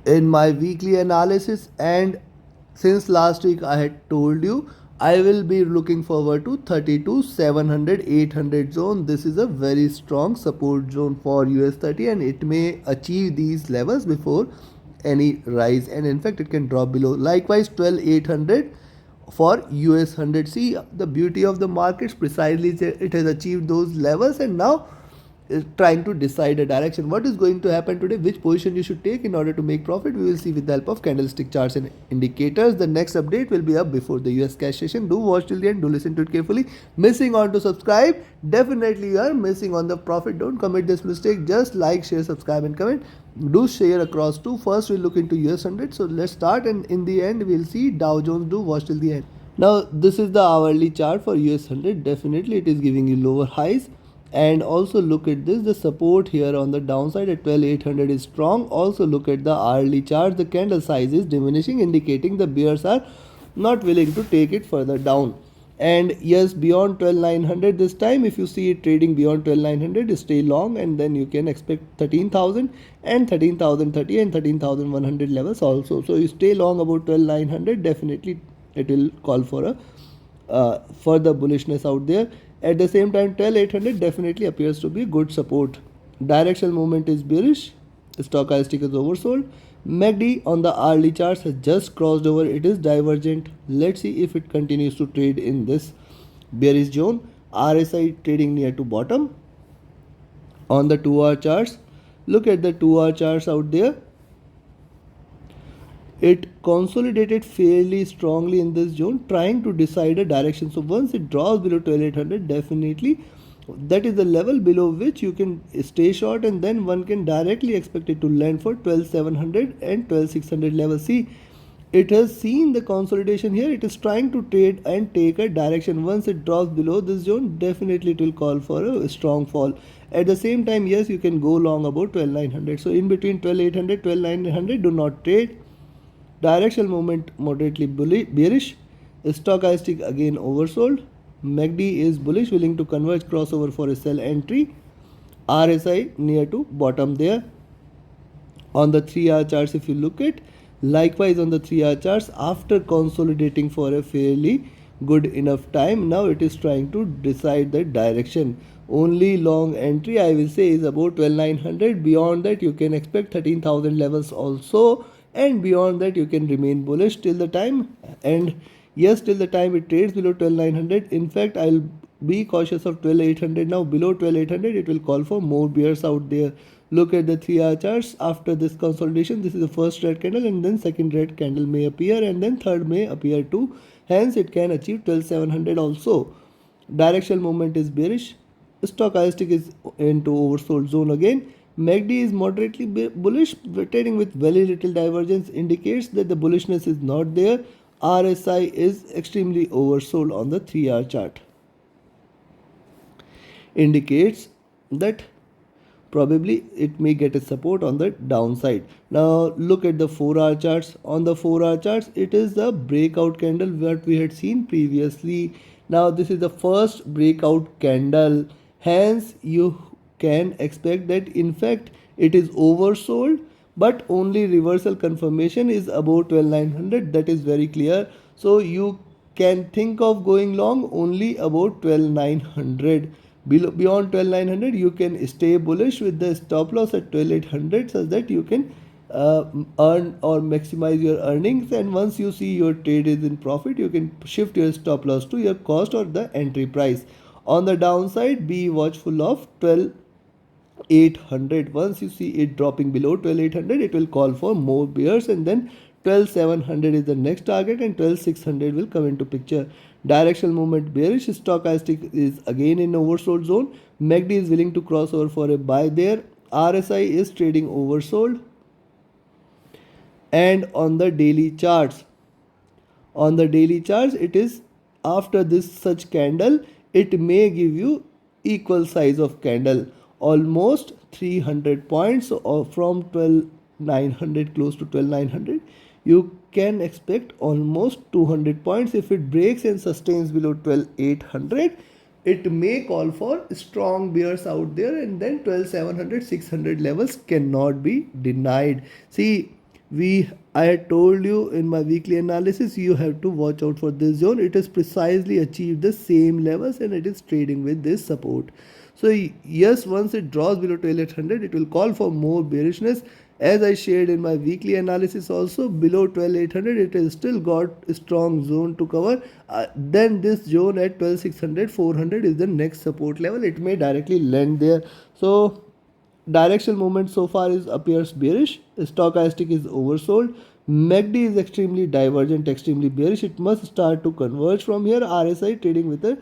in my weekly analysis, and since last week I had told you I will be looking forward to 32 700 800 zone. This is a very strong support zone for US30, and it may achieve these levels before any rise, and in fact it can drop below. Likewise 12 800 for US 100. See the beauty of the markets, precisely it has achieved those levels, and now is trying to decide a direction. What is going to happen today, which position you should take in order to make profit, we will see with the help of candlestick charts and indicators. The next update will be up before the US cash session. Do watch till the end, do listen to it carefully. Missing on to subscribe, definitely you are missing on the profit. Don't commit this mistake. Just like, share, subscribe and comment. Do share across too. First we'll look into US 100. So let's start, and in the end we'll see Dow Jones. Do watch till the end. Now this is the hourly chart for US 100. Definitely it is giving you lower highs, and also look at this, the support here on the downside at 12,800 is strong. Also look at the hourly chart, the candle size is diminishing, indicating the bears are not willing to take it further down. And yes, beyond 12,900 this time, if you see it trading beyond 12,900, stay long, and then you can expect 13,000 and 13,030 and 13,100 levels also. So you stay long about 12,900, definitely it will call for a further bullishness out there. At the same time, 12,800 definitely appears to be good support. Directional movement is bearish. Stochastic is oversold. MACD on the hourly charts has just crossed over. It is divergent. Let's see if it continues to trade in this bearish zone. RSI trading near to bottom. On the 2-hour charts, look at the 2-hour charts out there. It consolidated fairly strongly in this zone, trying to decide a direction. So once it draws below 12,800, definitely that is the level below which you can stay short, and then one can directly expect it to land for 12,700 and 12,600 levels. See, it has seen the consolidation here. It is trying to trade and take a direction. Once it drops below this zone, definitely it will call for a strong fall. At the same time, yes, you can go long about 12,900. So in between 12,800 12,900, do not trade. Directional movement moderately bearish. Stochastic again oversold. MACD is bullish, willing to converge, crossover for a sell entry. RSI near to bottom there. On the 3-hour charts, if you look at, likewise on the 3-hour charts, after consolidating for a fairly good enough time, now it is trying to decide the direction. Only long entry I will say is about 12,900. Beyond that you can expect 13,000 levels also, and beyond that you can remain bullish till the time, and yes, till the time it trades below 12,900. In fact, I'll be cautious of 12,800 now. Below 12,800 it will call for more bears out there. Look at the 3-hour charts. After this consolidation, this is the first red candle, and then second red candle may appear, and then third may appear too. Hence it can achieve 12,700 also. Directional movement is bearish. Stochastic is into oversold zone again. MACD is moderately bullish, trading with very little divergence, indicates that the bullishness is not there. RSI is extremely oversold on the 3-hour chart, indicates that probably it may get a support on the downside. Now look at the 4-hour charts. On the 4-hour charts, it is the breakout candle what we had seen previously. Now this is the first breakout candle, hence you can expect that in fact it is oversold, but only reversal confirmation is about 12,900. That is very clear. So you can think of going long only about 12,900. Beyond 12,900 you can stay bullish with the stop loss at 12,800, such that you can earn or maximize your earnings, and once you see your trade is in profit, you can shift your stop loss to your cost or the entry price. On the downside, be watchful of 12,800. Once you see it dropping below 12,800, it will call for more bears, and then 12,700 is the next target, and 12,600 will come into picture. Directional movement bearish. Stochastic is again in oversold zone. MACD is willing to cross over for a buy there. RSI is trading oversold. And on the daily charts, it is after this such candle, it may give you equal size of candle, almost 300 points, or from 12,900 close to 12,900 you can expect almost 200 points. If it breaks and sustains below 12,800, it may call for strong bears out there, and then 12,700 600 levels cannot be denied. See, I had told you in my weekly analysis, you have to watch out for this zone. It has precisely achieved the same levels and it is trading with this support. So yes, once it draws below 12800, it will call for more bearishness. As I shared in my weekly analysis also, below 12800 it has still got a strong zone to cover. Then this zone at 12600 400 is the next support level. It may directly land there. So directional movement so far is appears bearish. Stochastic is oversold. MACD is extremely divergent, extremely bearish. It must start to converge from here. RSI trading with a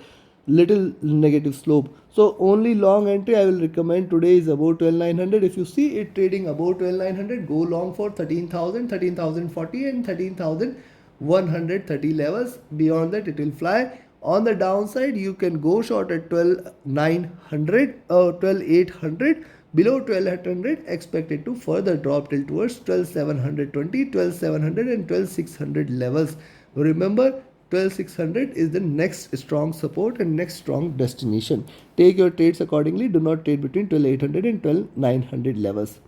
little negative slope. So only long entry I will recommend today is about 12900. If you see it trading about 12900, go long for 13,000, 13,040 and 13,130 levels. Beyond that it will fly. On the downside you can go short at 12,900 or 12,800. Below 12800 expected to further drop till towards 12720, 12700 and 12600 levels. Remember, 12600 is the next strong support and next strong destination. Take your trades accordingly. Do not trade between 12800 and 12900 levels.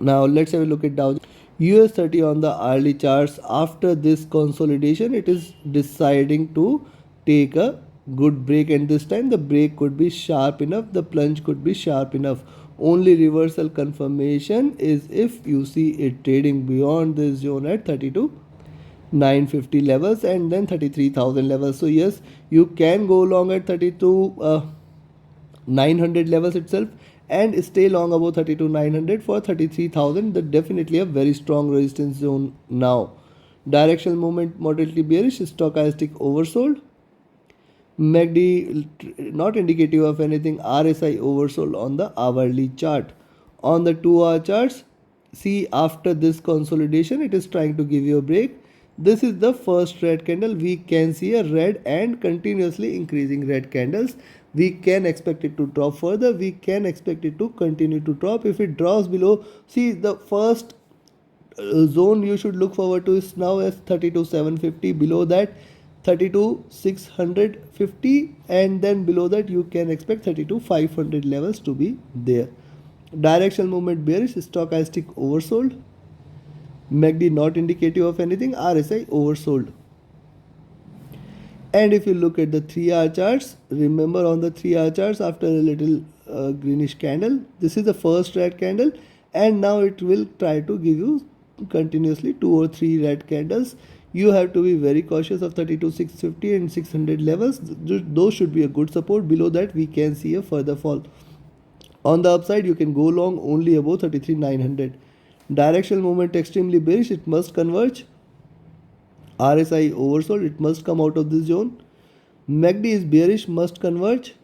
Now let's have a look at Dow. US30 on the hourly charts. After this consolidation, it is deciding to take a good break, and this time the break could be sharp enough, the plunge could be sharp enough. Only reversal confirmation is if you see it trading beyond this zone at 32,950 levels and then 33,000 levels. So yes, you can go long at 32,900 levels itself and stay long above 32,900 for 33,000. That definitely a very strong resistance zone now. Directional movement moderately bearish, stochastic oversold. MACD not indicative of anything. RSI oversold on the hourly chart. On the 2-hour charts, see after this consolidation it is trying to give you a break. This is the first red candle. We can see a red and continuously increasing red candles. We can expect it to drop further. We can expect it to continue to drop. If it drops below, see the first zone you should look forward to is now as 32,750. Below that 32,650 and then below that you can expect 32,500 levels to be there. Directional movement bearish, stochastic oversold. MACD not indicative of anything. RSI oversold. And if you look at the 3-hour charts, remember on the 3-hour charts after a little greenish candle, this is the first red candle and now it will try to give you continuously 2 or 3 red candles. You have to be very cautious of 32,650 and 600 levels. Those should be a good support. Below that we can see a further fall. On the upside you can go long only above 33,900. Directional movement extremely bearish. It must converge. RSI oversold. It must come out of this zone. MACD is bearish, must converge.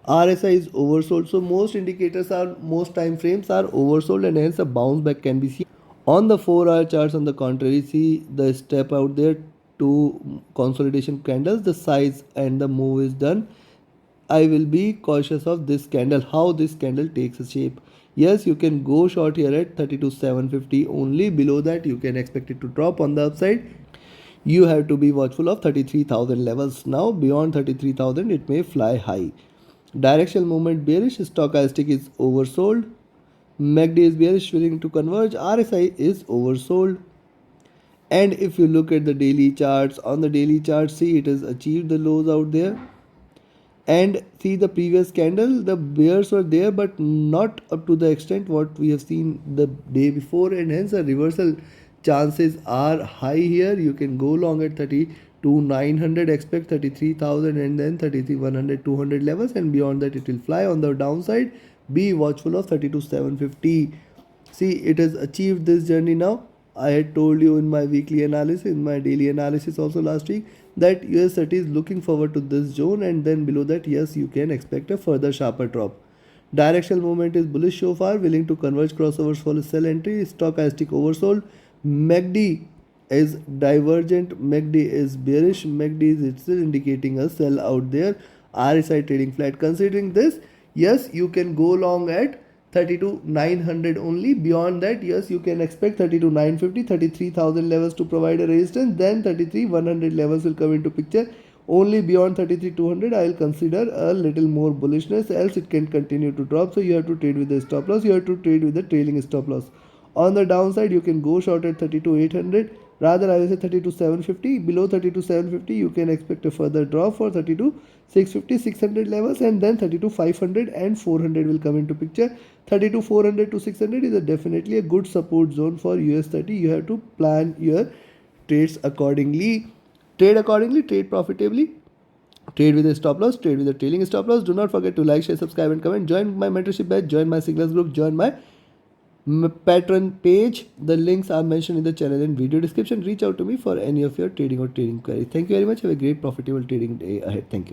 RSI is oversold. So most indicators are, most time frames are oversold and hence a bounce back can be seen. On the 4-hour charts on the contrary, see the step out there, 2 consolidation candles, the size and the move is done. I will be cautious of this candle, how this candle takes a shape. Yes, you can go short here at 32,750 only. Below that you can expect it to drop. On the upside you have to be watchful of 33,000 levels. Now beyond 33,000 it may fly high. Directional movement bearish, stochastic is oversold. MACD is bearish, willing to converge. RSI is oversold. And if you look at the daily charts, on the daily chart, see it has achieved the lows out there. And see the previous candle, the bears were there but not up to the extent what we have seen the day before, and hence the reversal chances are high here. You can go long at 32,900, expect 33,000 and then 33,100, 200 levels, and beyond that it will fly. On the downside, be watchful of 32,750. See, it has achieved this journey now. I had told you in my weekly analysis, in my daily analysis also last week, that US30 is looking forward to this zone, and then below that, yes, you can expect a further sharper drop. Directional movement is bullish so far, willing to converge crossovers for a sell entry. Stochastic oversold. MACD is divergent. MACD is bearish. MACD is still indicating a sell out there. RSI trading flat. Considering this, yes, you can go long at 32,900 only. Beyond that, yes, you can expect 32,950, 33,000 levels to provide a resistance. Then 33,100 levels will come into picture. Only beyond 33,200 I will consider a little more bullishness, else it can continue to drop. So you have to trade with the stop loss. You have to trade with the trailing stop loss. On the downside, you can go short at 32,800. Rather, I will say 32,750. Below 32,750, you can expect a further drop for 32,650, 600 levels, and then 32,500 and 400 will come into picture. 32,400 to 600 is definitely a good support zone for US30. You have to plan your trades accordingly. Trade accordingly, trade profitably. Trade with a stop loss, trade with a trailing stop loss. Do not forget to like, share, subscribe, and comment. Join my mentorship batch, join my signals group, join my Patreon page. The links are mentioned in the channel and video description. Reach out to me for any of your trading or trading queries. Thank you very much. Have a great profitable trading day ahead. Thank you.